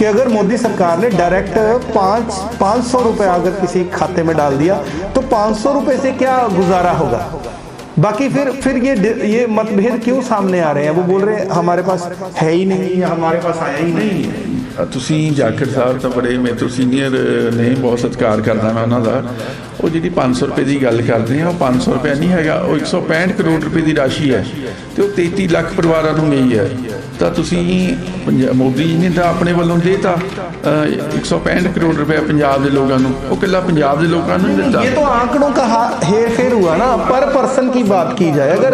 कि अगर मोदी सरकार ने डायरेक्ट 500 रुपये अगर किसी खाते में डाल दिया तो 500 रुपये से क्या गुजारा होगा। बाकी फिर ये मतभेद क्यों सामने आ रहे हैं। वो बोल रहे हैं हमारे पास है ही नहीं या हमारे पास आया ही नहीं। ਤੁਸੀਂ ਜਾਖੜ ਸਾਹਿਬ ਤਾਂ ਬੜੇ ਮੇਰੇ ਤੋਂ ਸੀਨੀਅਰ ਨੇ, ਬਹੁਤ ਸਤਿਕਾਰ ਕਰਦਾ ਮੈਂ ਉਹਨਾਂ ਦਾ। ਉਹ ਜਿਹੜੀ 500 ਰੁਪਏ ਦੀ ਗੱਲ ਕਰਦੇ ਆ, ਉਹ 500 ਰੁਪਏ ਨਹੀਂ ਹੈਗਾ, ਉਹ 165 ਕਰੋੜ ਰੁਪਏ ਦੀ ਰਾਸ਼ੀ ਹੈ ਤੇ ਉਹ 33 ਲੱਖ ਪਰਿਵਾਰਾਂ ਨੂੰ ਗਈ ਹੈ। ਤਾਂ ਤੁਸੀਂ ਮੋਦੀ ਜੀ ਨੇ ਤਾਂ ਆਪਣੇ ਵੱਲੋਂ ਦੇਤਾ 165 ਕਰੋੜ ਰੁਪਏ ਪੰਜਾਬ ਦੇ ਲੋਕਾਂ ਨੂੰ, ਉਹ ਇਕੱਲਾ ਪੰਜਾਬ ਦੇ ਲੋਕਾਂ ਨੂੰ ਦਿੱਤਾ। ये तो आंकड़ों का हेर फेर हुआ ना। पर पर्सन की बात की जाए, अगर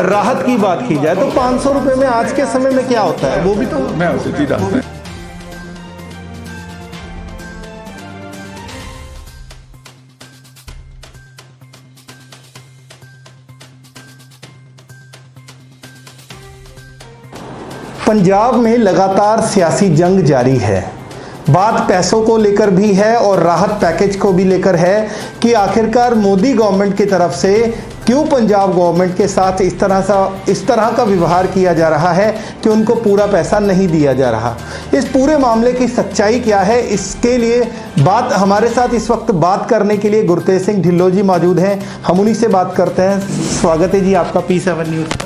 राहत की बात की जाए तो 500 रुपये में आज के समय में क्या होता है वो भी तो मैं उसे ही ਦੱਸਦਾ। पंजाब में लगातार सियासी जंग जारी है। बात पैसों को लेकर भी है और राहत पैकेज को भी लेकर है कि आखिरकार मोदी गवर्नमेंट की तरफ से क्यों पंजाब गवर्नमेंट के साथ इस तरह का व्यवहार किया जा रहा है कि उनको पूरा पैसा नहीं दिया जा रहा। इस पूरे मामले की सच्चाई क्या है, इसके लिए हमारे साथ इस वक्त बात करने के लिए गुरतेज सिंह ढिल्लों जी मौजूद हैं। हम उन्हीं से बात करते हैं। स्वागत है जी आपका P7 न्यूज़।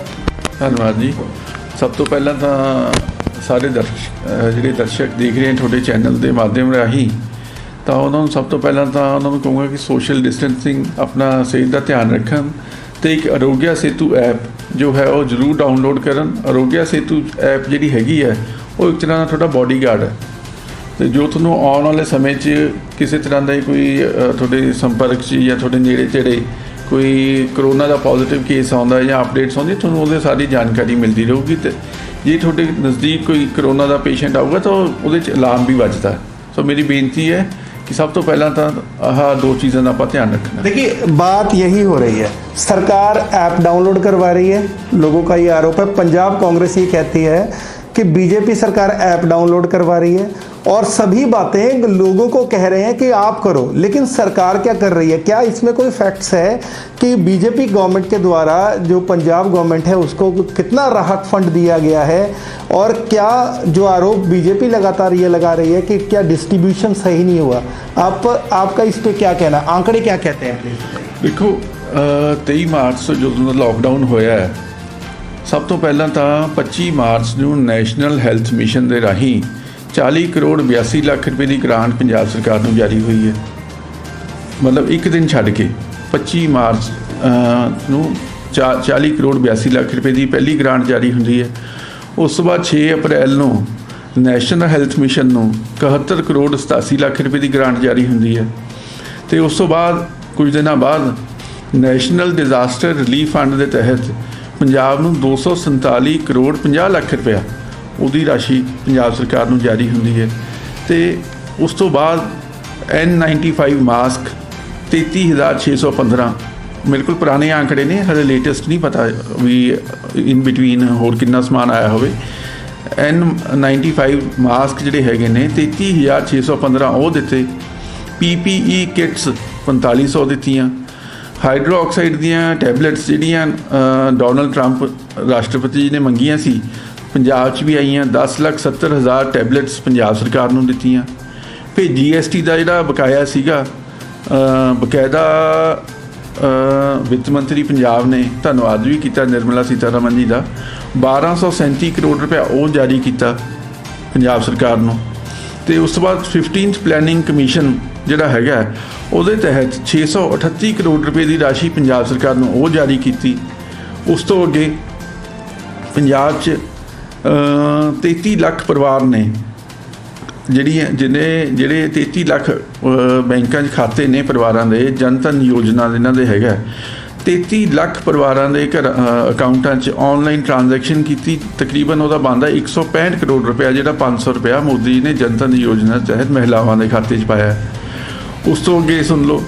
धन्यवाद जी। सब तो पहला तो सारे ਜਿਹੜੇ ਦਰਸ਼ਕ ਦੇਖ ਰਹੇ ਤੁਹਾਡੇ ਚੈਨਲ ਦੇ ਮਾਧਿਅਮ ਰਾਹੀਂ, ਤਾਂ ਉਹਨਾਂ ਨੂੰ ਸਭ ਤੋਂ ਪਹਿਲਾਂ ਤਾਂ ਉਹਨਾਂ ਨੂੰ ਕਹੂੰਗਾ ਕਿ ਸੋਸ਼ਲ ਡਿਸਟੈਂਸਿੰਗ, ਆਪਣਾ ਸਿਹਤ ਦਾ ਧਿਆਨ ਰੱਖਣ ਤੇ ਇੱਕ ਆਰੋਗਿਆ ਸੇਤੂ ਐਪ ਜੋ ਹੈ ਉਹ ਜ਼ਰੂਰ ਡਾਊਨਲੋਡ ਕਰਨ। ਆਰੋਗਿਆ ਸੇਤੂ ਐਪ ਜਿਹੜੀ ਹੈਗੀ ਹੈ ਉਹ ਇੱਕ ਤਰ੍ਹਾਂ ਦਾ ਤੁਹਾਡਾ ਬਾਡੀਗਾਰਡ ਹੈ ਤੇ ਜੋ ਤੁਹਾਨੂੰ ਆਉਣ ਵਾਲੇ ਸਮੇਂ 'ਚ ਕਿਸੇ ਤਰ੍ਹਾਂ ਦਾ ਕੋਈ ਤੁਹਾਡੇ ਸੰਪਰਕ 'ਚ ਜਾਂ ਤੁਹਾਡੇ ਨੇੜੇ ਤੇੜੇ ਕੋਈ ਕਰੋਨਾ ਦਾ ਪੋਜ਼ੀਟਿਵ ਕੇਸ ਆਉਂਦਾ ਜਾਂ ਅਪਡੇਟਸ ਆਉਂਦੀ, ਤੁਹਾਨੂੰ ਉਹਦੇ ਸਾਰੀ ਜਾਣਕਾਰੀ ਮਿਲਦੀ ਰਹੂਗੀ। ਤੇ ਜੇ ਤੁਹਾਡੇ ਨਜ਼ਦੀਕ ਕੋਈ ਕਰੋਨਾ ਦਾ ਪੇਸ਼ੈਂਟ ਆਊਗਾ ਤਾਂ ਉਹਦੇ 'ਚ ਅਲਾਰਮ ਵੀ ਵੱਜਦਾ। ਸੋ ਮੇਰੀ ਬੇਨਤੀ है कि सब तो पहला तो आह दो चीज़ों का आप ध्यान रखना। देखिए बात यही हो रही है, सरकार ऐप डाउनलोड करवा रही है, लोगों का ये आरोप है। पंजाब कांग्रेस ये कहती है कि बीजेपी सरकार ऐप डाउनलोड करवा रही है और सभी बातें लोगों को कह रहे हैं कि आप करो, लेकिन सरकार क्या कर रही है। क्या इसमें कोई फैक्ट्स है कि बीजेपी गवर्नमेंट के द्वारा जो पंजाब गवर्नमेंट है उसको कितना राहत फंड दिया गया है, और क्या जो आरोप बीजेपी लगातार ये लगा रही है कि क्या डिस्ट्रीब्यूशन सही नहीं हुआ, आपका इस पर क्या कहना, आंकड़े क्या कहते हैं प्लीज। देखो 23 मार्च ਤੋਂ ਜਦੋਂ लॉकडाउन ਹੋਇਆ ਹੈ, सब तो पहला तो 25 मार्च ਨੂੰ ਨੈਸ਼ਨਲ ਹੈਲਥ ਮਿਸ਼ਨ ਦੇ ਰਾਹੀਂ 40 ਕਰੋੜ 82 ਲੱਖ ਰੁਪਏ ਦੀ ਗ੍ਰਾਂਟ ਪੰਜਾਬ ਸਰਕਾਰ ਨੂੰ ਜਾਰੀ ਹੋਈ ਹੈ। ਮਤਲਬ ਇੱਕ ਦਿਨ ਛੱਡ ਕੇ 25 ਮਾਰਚ ਨੂੰ 40 ਕਰੋੜ 82 ਲੱਖ ਰੁਪਏ ਦੀ ਪਹਿਲੀ ਗ੍ਰਾਂਟ ਜਾਰੀ ਹੁੰਦੀ ਹੈ। ਉਸ ਤੋਂ ਬਾਅਦ 6 ਅਪ੍ਰੈਲ ਨੂੰ ਨੈਸ਼ਨਲ ਹੈਲਥ ਮਿਸ਼ਨ ਨੂੰ 71 ਕਰੋੜ 87 ਲੱਖ ਰੁਪਏ ਦੀ ਗ੍ਰਾਂਟ ਜਾਰੀ ਹੁੰਦੀ ਹੈ। ਤੇ ਉਸ ਤੋਂ ਬਾਅਦ ਕੁਝ ਦਿਨਾਂ ਬਾਅਦ ਨੈਸ਼ਨਲ ਡਿਜ਼ਾਸਟਰ ਰਿਲੀਫ ਫੰਡ ਦੇ ਤਹਿਤ ਪੰਜਾਬ ਨੂੰ 247 ਕਰੋੜ 50 ਲੱਖ ਰੁਪਇਆ ਉਹਦੀ ਰਾਸ਼ੀ ਪੰਜਾਬ ਸਰਕਾਰ ਨੂੰ ਜਾਰੀ ਹੁੰਦੀ ਹੈ। ਤੇ ਉਸ ਤੋਂ ਬਾਅਦ N95 ਮਾਸਕ 33,615, ਮੇਰੇ ਕੋਲ ਪੁਰਾਣੇ ਆંકੜੇ ਨੇ, ਹਲੇ ਲੇਟੈਸਟ ਨਹੀਂ ਪਤਾ ਵੀ ਇਨ ਬਿਟਵੀਨ ਹੋਰ ਕਿੰਨਾ ਸਮਾਨ ਆਇਆ ਹੋਵੇ। N95 ਮਾਸਕ ਜਿਹੜੇ ਹੈਗੇ ਨੇ 33,615 ਉਹ ਦਿੱਤੇ। PPE ਕਿਟਸ 4500 ਦਿੱਤੀਆਂ। ਹਾਈਡਰੋਆਕਸਾਈਡ ਦੀਆਂ ਟੈਬਲੇਟਸ ਜਿਹੜੀਆਂ ਡੋਨਲਡ ਟਰੰਪ ਰਾਸ਼ਟਰਪਤੀ ਜੀ ਨੇ ਮੰਗੀਆਂ ਸੀ, ਪੰਜਾਬ 'ਚ ਵੀ ਆਈਆਂ। 10,70,000 ਟੈਬਲੇਟਸ ਪੰਜਾਬ ਸਰਕਾਰ ਨੂੰ ਦਿੱਤੀਆਂ। ਫਿਰ GST ਦਾ ਜਿਹੜਾ ਬਕਾਇਆ ਸੀਗਾ, ਬਕਾਇਦਾ ਵਿੱਤ ਮੰਤਰੀ ਪੰਜਾਬ ਨੇ ਧੰਨਵਾਦ ਵੀ ਕੀਤਾ ਨਿਰਮਲਾ ਸੀਤਾਰਮਨ ਜੀ ਦਾ, 1237 ਕਰੋੜ ਰੁਪਇਆ ਉਹ ਜਾਰੀ ਕੀਤਾ ਪੰਜਾਬ ਸਰਕਾਰ ਨੂੰ। ਤੇ ਉਸ ਤੋਂ ਬਾਅਦ 15th ਪਲੈਨਿੰਗ ਕਮਿਸ਼ਨ ਜਿਹੜਾ ਹੈਗਾ ਉਹਦੇ ਤਹਿਤ 638 ਕਰੋੜ ਰੁਪਏ ਦੀ ਰਾਸ਼ੀ ਪੰਜਾਬ ਸਰਕਾਰ ਨੂੰ ਉਹ ਜਾਰੀ ਕੀਤੀ। ਉਸ ਤੋਂ ਅੱਗੇ ਪੰਜਾਬ 'ਚ 33 ਲੱਖ ਪਰਿਵਾਰ ਨੇ ਜਿਹੜੇ 33 ਲੱਖ ਬੈਂਕਾਂ 'ਚ ਖਾਤੇ ਨੇ ਪਰਿਵਾਰਾਂ ਦੇ, ਜਨਧਨ ਯੋਜਨਾ ਦੇ ਇਹਨਾਂ ਦੇ ਹੈਗਾ 33 ਲੱਖ ਪਰਿਵਾਰਾਂ ਦੇ ਘਰ ਅਕਾਊਂਟਾਂ 'ਚ ਆਨਲਾਈਨ ਟ੍ਰਾਂਜੈਕਸ਼ਨ ਕੀਤੀ। ਤਕਰੀਬਨ ਉਹਦਾ ਬਣਦਾ 165 ਕਰੋੜ ਰੁਪਇਆ, ਜਿਹੜਾ 500 ਰੁਪਇਆ ਮੋਦੀ ਨੇ ਜਨਧਨ ਯੋਜਨਾ ਤਹਿਤ ਮਹਿਲਾਵਾਂ ਦੇ ਖਾਤੇ 'ਚ ਪਾਇਆ। ਉਸ ਤੋਂ ਅੱਗੇ ਸੁਣ ਲਓ,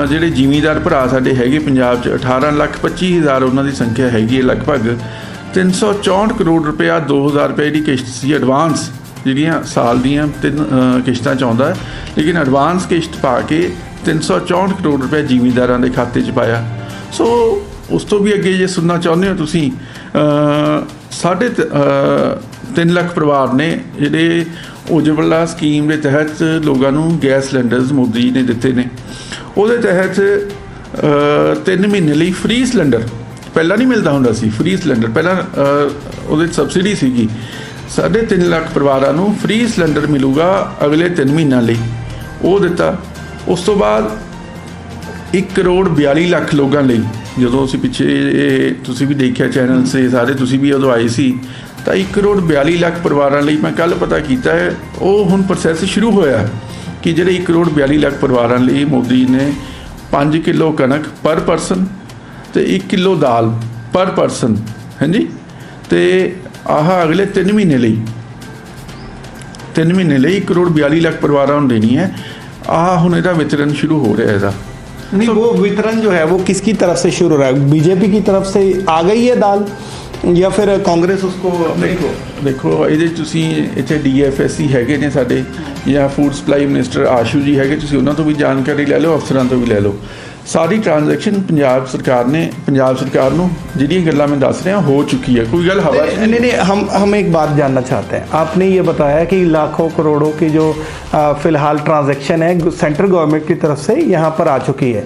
ਜਿਹੜੇ ਜ਼ਿਮੀਂਦਾਰ ਭਰਾ ਸਾਡੇ ਹੈਗੇ ਪੰਜਾਬ 'ਚ 18,25,000 ਉਹਨਾਂ ਦੀ ਸੰਖਿਆ ਹੈਗੀ ਹੈ। ਲਗਭਗ 364 ਕਰੋੜ ਰੁਪਇਆ 2,000 ਰੁਪਏ ਦੀ ਕਿਸ਼ਤ ਸੀ ਐਡਵਾਂਸ, ਜਿਹੜੀਆਂ ਸਾਲ ਦੀਆਂ 3 ਕਿਸ਼ਤਾਂ 'ਚ ਆਉਂਦਾ, ਲੇਕਿਨ ਐਡਵਾਂਸ ਕਿਸ਼ਤ ਪਾ ਕੇ 364 ਕਰੋੜ ਰੁਪਏ ਜ਼ਿਮੀਂਦਾਰਾਂ ਦੇ ਖਾਤੇ 'ਚ ਪਾਇਆ। ਸੋ ਉਸ ਤੋਂ ਵੀ ਅੱਗੇ ਜੇ ਸੁਣਨਾ ਚਾਹੁੰਦੇ ਹੋ ਤੁਸੀਂ, 3.5 ਲੱਖ ਪਰਿਵਾਰ ਨੇ ਜਿਹੜੇ ਉਜਵਲਾ ਸਕੀਮ ਦੇ ਤਹਿਤ ਲੋਕਾਂ ਨੂੰ ਗੈਸ ਸਿਲੰਡਰਸ ਮੋਦੀ ਜੀ ਨੇ ਦਿੱਤੇ ਨੇ। ਉਹਦੇ ਤਹਿਤ 3 ਮਹੀਨੇ ਲਈ ਫ੍ਰੀ ਸਿਲੰਡਰ, ਪਹਿਲਾਂ ਨਹੀਂ ਮਿਲਦਾ ਹੁੰਦਾ ਸੀ ਫ੍ਰੀ ਸਿਲੰਡਰ, ਪਹਿਲਾਂ ਉਹਦੇ ਸਬਸਿਡੀ ਸੀਗੀ। 3.5 ਲੱਖ ਪਰਿਵਾਰਾਂ ਨੂੰ ਫ੍ਰੀ ਸਿਲੰਡਰ ਮਿਲੂਗਾ ਅਗਲੇ 3 ਮਹੀਨਿਆਂ ਲਈ, ਉਹ ਦਿੱਤਾ। ਉਸ ਤੋਂ ਬਾਅਦ 1 ਕਰੋੜ 42 ਲੱਖ ਲੋਕਾਂ ਲਈ, ਜਦੋਂ ਅਸੀਂ ਪਿੱਛੇ ਤੁਸੀਂ ਵੀ ਦੇਖਿਆ ਚੈਨਲ 'ਤੇ ਸਾਰੇ, ਤੁਸੀਂ ਵੀ ਉਦੋਂ ਆਏ ਸੀ, ਤਾਂ 1 ਕਰੋੜ 42 ਲੱਖ ਪਰਿਵਾਰਾਂ ਲਈ ਮੈਂ ਕੱਲ੍ਹ ਪਤਾ ਕੀਤਾ ਹੈ, ਉਹ ਹੁਣ ਪ੍ਰੋਸੈਸ ਸ਼ੁਰੂ ਹੋਇਆ ਕਿ ਜਿਹੜੇ 1 ਕਰੋੜ 42 ਲੱਖ ਪਰਿਵਾਰਾਂ ਲਈ ਮੋਦੀ ਨੇ 5 ਕਿਲੋ ਕਣਕ ਪਰ ਪਰਸਨ ਅਤੇ 1 ਕਿਲੋ ਦਾਲ ਪਰ ਪਰਸਨ, ਹਾਂਜੀ, ਅਤੇ ਆਹ ਅਗਲੇ 3 ਮਹੀਨੇ ਲਈ 1 ਕਰੋੜ 42 ਲੱਖ ਪਰਿਵਾਰਾਂ ਨੂੰ ਦੇਣੀ है। ਹੁਣ ਇਹਦਾ ਵਿਤਰਨ शुरू हो रहा है ਇਹਦਾ। नहीं, वो वितरण जो है वो किसकी तरफ से शुरू हो रहा है? बीजेपी की तरफ से आ गई है दाल या फिर कांग्रेस उसको? देखो ਇਹਦੇ ਤੁਸੀਂ ਇੱਥੇ DFSC ਹੈਗੇ ਨੇ ਸਾਡੇ, ਜਾਂ ਫੂਡ ਸਪਲਾਈ ਮਿਨਿਸਟਰ ਆਸ਼ੂ ਜੀ ਹੈਗੇ, ਤੁਸੀਂ ਉਹਨਾਂ ਤੋਂ ਵੀ ਜਾਣਕਾਰੀ ਲੈ ਲਓ, ਅਫਸਰਾਂ ਤੋਂ ਵੀ ਲੈ ਲਓ। ਸਾਰੀ ਟ੍ਰਾਂਜੈਕਸ਼ਨ ਪੰਜਾਬ सरकार ਨੂੰ ਜਿਹੜੀਆਂ ਗੱਲਾਂ ਮੈਂ ਦੱਸ ਰਿਹਾ ਹੋ ਚੁੱਕੀ है, कोई गल हवा नहीं। हम एक बात जानना चाहते हैं। आपने ये बताया कि लाखों करोड़ों की जो फिलहाल ट्रांजैक्शन है सेंट्रल गवर्नमेंट की तरफ से यहाँ पर आ चुकी है,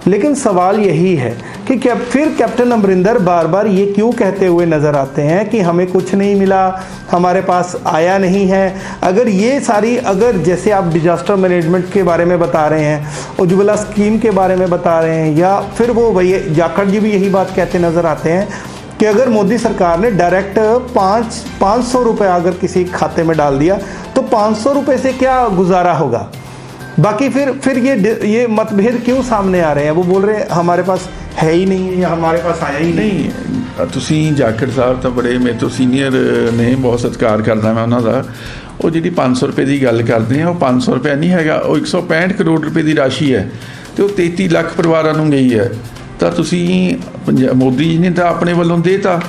लेकिन सवाल यही है कि क्या फिर कैप्टन अमरिंदर बार बार ये क्यों कहते हुए नज़र आते हैं कि हमें कुछ नहीं मिला, हमारे पास आया नहीं है? अगर ये सारी, अगर जैसे आप डिजास्टर मैनेजमेंट के बारे में बता रहे हैं, उज्ज्वला स्कीम के बारे में बता रहे हैं, या फिर वो भैया जाखड़ जी भी यही बात कहते नज़र आते हैं कि अगर मोदी सरकार ने डायरेक्ट 500 रुपये अगर किसी खाते में डाल दिया तो 500 रुपये से क्या गुजारा होगा? बाकी फिर ये मतभेद क्यों सामने आ रहे हैं? वो बोल रहे हैं हमारे पास है ही नहीं, या हमारे पास आया ही नहीं। ਤੁਸੀਂ ਜਾਖੜ ਸਾਹਿਬ ਤਾਂ ਬੜੇ ਮੇਰੇ ਤੋਂ ਸੀਨੀਅਰ ਨੇ, ਬਹੁਤ ਸਤਿਕਾਰ ਕਰਦਾ ਮੈਂ ਉਹਨਾਂ ਦਾ। ਉਹ ਜਿਹੜੀ 500 ਰੁਪਏ ਦੀ ਗੱਲ ਕਰਦੇ ਆ, ਉਹ 500 ਰੁਪਏ ਨਹੀਂ ਹੈਗਾ, ਉਹ 165 ਕਰੋੜ ਰੁਪਏ ਦੀ ਰਾਸ਼ੀ ਹੈ, ਅਤੇ ਉਹ 33 ਲੱਖ ਪਰਿਵਾਰਾਂ ਨੂੰ ਗਈ ਹੈ। ਤਾਂ ਤੁਸੀਂ ਮੋਦੀ ਜੀ ਨੇ ਤਾਂ ਆਪਣੇ ਵੱਲੋਂ ਦੇਤਾ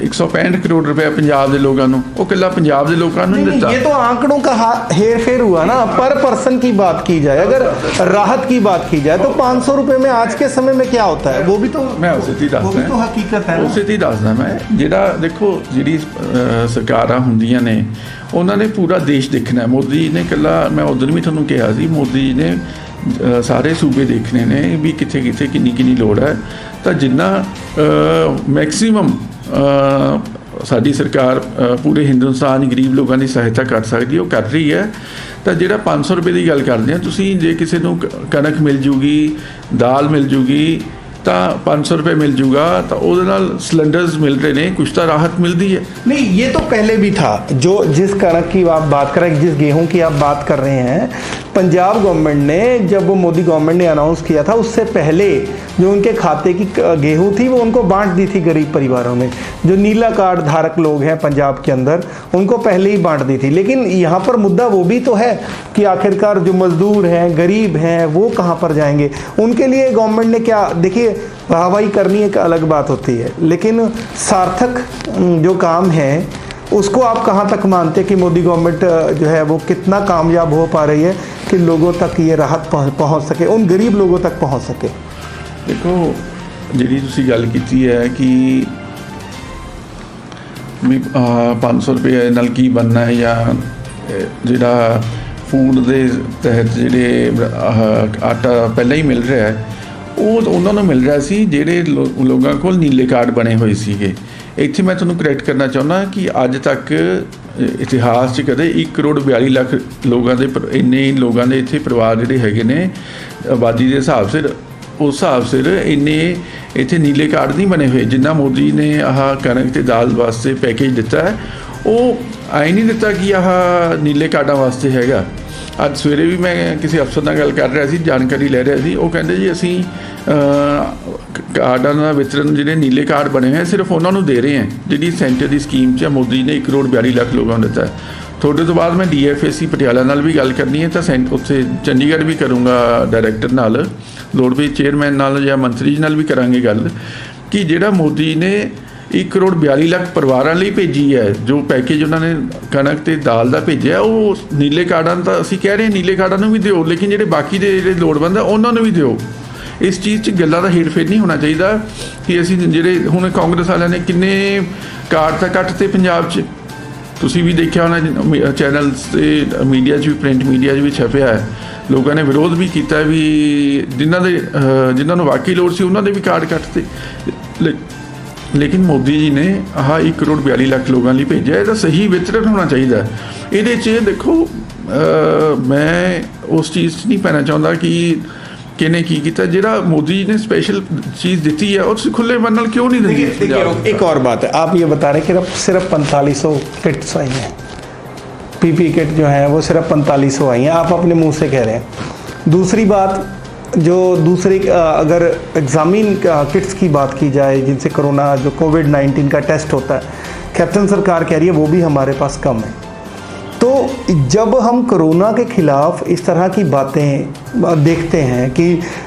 165 करोड़ रुपया पंजाब के लोगों को, वो कला पंजाब के लोगों ने दिता। ये तो आंकड़ों का हेर फेर हुआ ना। पर पर्सन की बात की जाए, अगर राहत की बात की जाए तो 500 रुपये में आज के समय में क्या होता है, वो भी तो मैं उसे ही दसदा, तो हकीकत है, उसे ही दसदा मैं। जिहड़ा देखो जिहड़ी सरकारां हुंदियां ने उन्होंने पूरा देश देखना है। मोदी ने कला, मैं उधर भी तुहानूं कहा सी, मोदी ने सारे सूबे देखने ने भी कित्थे कित्थे किन्नी किन्नी लोड़ है, तो जिन्ना मैक्सीमम साडी सरकार पूरे हिंदुस्तान गरीब लोगों की सहायता कर सकती है, वो कर रही है। तो जिहड़ा 500 रुपये की गल करदे आ तुसीं, जे किसी नूं कणक मिल जूगी, दाल मिल जूगी, तो 500 रुपये मिल जूगा, तो वो सिलेंडर्स मिल रहे हैं, कुछ तो राहत मिलती है। नहीं, ये तो पहले भी था। जो जिस कणक की आप बात कर रहे हैं, जिस गेहूं की आप बात कर रहे हैं, पंजाब गवर्नमेंट ने, जब वो मोदी गवर्नमेंट ने अनाउंस किया था, उससे पहले जो उनके खाते की गेहूं थी वो उनको बांट दी थी गरीब परिवारों में। जो नीला कार्ड धारक लोग हैं पंजाब के अंदर, उनको पहले ही बांट दी थी। लेकिन यहाँ पर मुद्दा वो भी तो है कि आखिरकार जो मजदूर हैं, गरीब हैं, वो कहाँ पर जाएंगे? उनके लिए गवर्नमेंट ने क्या, देखिए वाहवाही करनी एक अलग बात होती है, लेकिन सार्थक जो काम है उसको आप कहाँ तक मानते हैं कि मोदी गवर्नमेंट जो है वो कितना कामयाब हो पा रही है कि लोगों तक ये राहत पहुँच सके, उन गरीब लोगों तक पहुँच सके? देखो जी तुसी गल की है कि भी 500 रुपये नाल की बनना है, या जिहड़ा फूड के तहत जिहड़े आटा पहले ही मिल रहा है, वो उन्होंने मिल रहा सी जिहड़े लोगों को नीले कार्ड बने हुए सीगे। इत्थे मैं तुहानूं करैक्ट करना चाहुंदा कि अज तक इतिहास च कदे 1 करोड़ 42 लाख लोगों के इन्ने लोगों के इत्थे परिवार जिहड़े हैगे ने आबादी के हिसाब से, उस हिसाब से इन्ने इत्थे नीले कार्ड नहीं बने हुए जिन्ना मोदी ने आह कणक ते दाल वास्ते पैकेज दिता है। वो आई नहीं दिता कि आह नीले कार्डां वास्ते हैगा। अज सवेरे भी मैं किसी अफसर नाल गल कर रहा सी, जानकारी ले रहा सी, वो कहंदे जी असीं कार्डां दा वितरण जिहड़े नीले कार्ड बने हुए सिर्फ उन्होंने दे रहे हैं जिहड़ी सेंटर की स्कीम च मोदी ने 1 करोड़ 42 लाख लोगों को दिता है। थोड़े तो बाद मैं DFSC पटियाला नाल भी गल करनी है, तो उत्थे चंडीगढ़ भी करूँगा डायरैक्टर नाल, लोड़ पे चेयरमैन नाल या मंत्री जी नाल भी करांगे गल कि जिहड़ा मोदी ने 1 करोड़ 42 लाख परिवारों लिए भेजी है, जो पैकेज उन्होंने कणक ते दाल का भेजा, वो नीले कार्डां तो असीं कह रहे हैं नीले कार्डां भी दिओ, लेकिन जिहड़े बाकी दे जिहड़े लोड़वंद है उन्होंने भी दिओ। इस चीज़ च गल्लां दा हेर फेर नहीं होना चाहिए कि असीं जिहड़े हुण कांग्रेस वालियां ने किन्ने कार्ड तां कट्टते पंजाब च, ਤੁਸੀਂ ਵੀ ਦੇਖਿਆ ਹੋਣਾ ਚੈਨਲਸ ਤੇ ਮੀਡੀਆ 'ਚ ਵੀ, ਪ੍ਰਿੰਟ ਮੀਡੀਆ 'ਚ ਵੀ ਛਪਿਆ ਹੈ। ਲੋਕਾਂ ਨੇ ਵਿਰੋਧ ਵੀ ਕੀਤਾ ਵੀ ਜਿਨ੍ਹਾਂ ਨੂੰ ਵਾਕਈ ਲੋੜ ਸੀ ਉਹਨਾਂ ਦੇ ਵੀ ਕਾਰਡ ਕੱਟਤੇ। ਲੇਕਿਨ ਮੋਦੀ ਜੀ ਨੇ ਆਹ 1 ਕਰੋੜ 42 ਲੱਖ ਲੋਕਾਂ ਲਈ ਭੇਜਿਆ। ਇਹਦਾ ਸਹੀ ਵਿਤਰਨ ਹੋਣਾ ਚਾਹੀਦਾ। ਇਹਦੇ 'ਚ ਦੇਖੋ ਮੈਂ ਉਸ ਚੀਜ਼ 'ਚ ਨਹੀਂ ਪੈਣਾ ਚਾਹੁੰਦਾ ਕਿ ਕਿਹਨੇ ਕੀ ਕੀਤਾ। ਜਿਹੜਾ मोदी जी ने स्पेशल चीज़ दी है और खुले मन नाल क्यों नहीं दी? देखिए एक और बात है, आप ये बता रहे कि सिर्फ 4500 किट्स आई हैं, पीपी किट जो है वो सिर्फ 4500 आई हैं, आप अपने मुंह से कह रहे हैं। दूसरी बात जो दूसरी अगर एग्जामिन किट्स की बात की जाए जिनसे कोरोना जो कोविड-19 का टेस्ट होता है, कैप्टन सरकार कह रही है वो भी हमारे पास कम है। तो जब हम कोरोना के खिलाफ इस तरह की बातें देखते हैं कि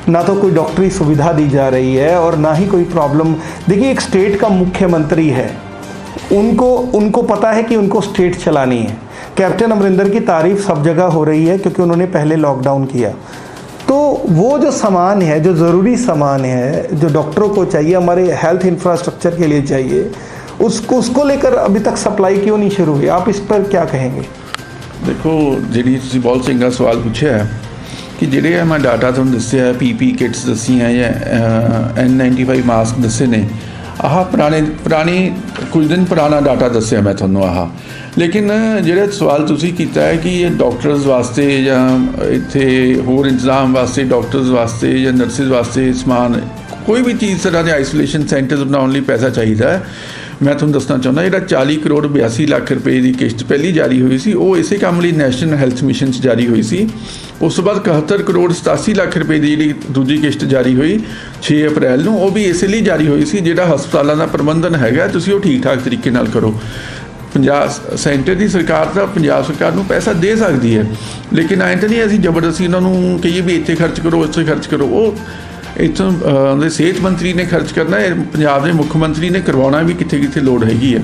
ना तो कोई डॉक्टरी सुविधा दी जा रही है और ना ही कोई प्रॉब्लम। देखिए एक स्टेट का मुख्यमंत्री है, उनको पता है कि उनको स्टेट चलानी है। कैप्टन अमरिंदर की तारीफ सब जगह हो रही है क्योंकि उन्होंने पहले लॉकडाउन किया। तो वो जो सामान है, जो ज़रूरी सामान है, जो डॉक्टरों को चाहिए, हमारे हेल्थ इंफ्रास्ट्रक्चर के लिए चाहिए, उसको लेकर अभी तक सप्लाई क्यों नहीं शुरू हुई? आप इस पर क्या कहेंगे? देखो जी तुसीं बहुत चंगा सवाल पूछा है कि ਜਿਹੜੇ मैं डाटा तुहानूं दस्सिया है, पीपी किट्स दस्सियां या N95 मास्क दस्से ने, आह पुरानी कुछ दिन पुराना डाटा दस्सिया मैं तुहानूं आह। लेकिन ਜਿਹੜਾ सवाल तुसीं कीता है कि डॉक्टर्स वास्ते या इत्थे होर इंतजाम वास्ते, डॉक्टर्स वास्ते या नर्सिस वास्ते समान कोई भी चीज़ तरह के आइसोलेशन सेंटर्स बनाने लिए पैसा चाहिए है। मैं तुहानूं दसना चाहुंदा ਜਿਹੜਾ 40 ਕਰੋੜ 82 ਲੱਖ ਰੁਪਏ ਦੀ ਕਿਸ਼ਤ ਪਹਿਲੀ ਜਾਰੀ ਹੋਈ ਸੀ ਉਹ ਇਸੇ ਕੰਮ ਲਈ ਨੈਸ਼ਨਲ ਹੈਲਥ ਮਿਸ਼ਨ 'ਚ ਜਾਰੀ ਹੋਈ ਸੀ। ਉਸ ਤੋਂ ਬਾਅਦ 71 ਕਰੋੜ 87 ਲੱਖ ਰੁਪਏ ਦੀ ਜਿਹੜੀ ਦੂਜੀ ਕਿਸ਼ਤ ਜਾਰੀ ਹੋਈ 6 ਅਪ੍ਰੈਲ ਨੂੰ, ਉਹ ਵੀ ਇਸੇ ਲਈ ਜਾਰੀ ਹੋਈ ਸੀ ਜਿਹੜਾ ਹਸਪਤਾਲਾਂ ਦਾ ਪ੍ਰਬੰਧਨ ਹੈਗਾ ਤੁਸੀਂ ਉਹ ਠੀਕ ਠਾਕ ਤਰੀਕੇ ਨਾਲ ਕਰੋ। ਪੰਜਾਬ ਸੈਂਟਰ ਦੀ ਸਰਕਾਰ ਤਾਂ ਪੰਜਾਬ ਸਰਕਾਰ ਨੂੰ ਪੈਸਾ ਦੇ ਸਕਦੀ ਹੈ, ਲੇਕਿਨ ਐਂ ਤਾਂ ਨਹੀਂ ਅਸੀਂ ਜ਼ਬਰਦਸਤੀ ਉਹਨਾਂ ਨੂੰ ਕਹੀਏ ਵੀ ਇੱਥੇ ਖਰਚ ਕਰੋ ਉੱਥੇ ਖਰਚ ਕਰੋ। ਉਹ ਇੱਥੋਂ ਦੇ ਸਿਹਤ ਮੰਤਰੀ ਨੇ ਖਰਚ ਕਰਨਾ, ਪੰਜਾਬ ਦੇ ਮੁੱਖ ਮੰਤਰੀ ਨੇ ਕਰਵਾਉਣਾ ਵੀ ਕਿੱਥੇ ਕਿੱਥੇ ਲੋੜ ਹੈਗੀ ਹੈ।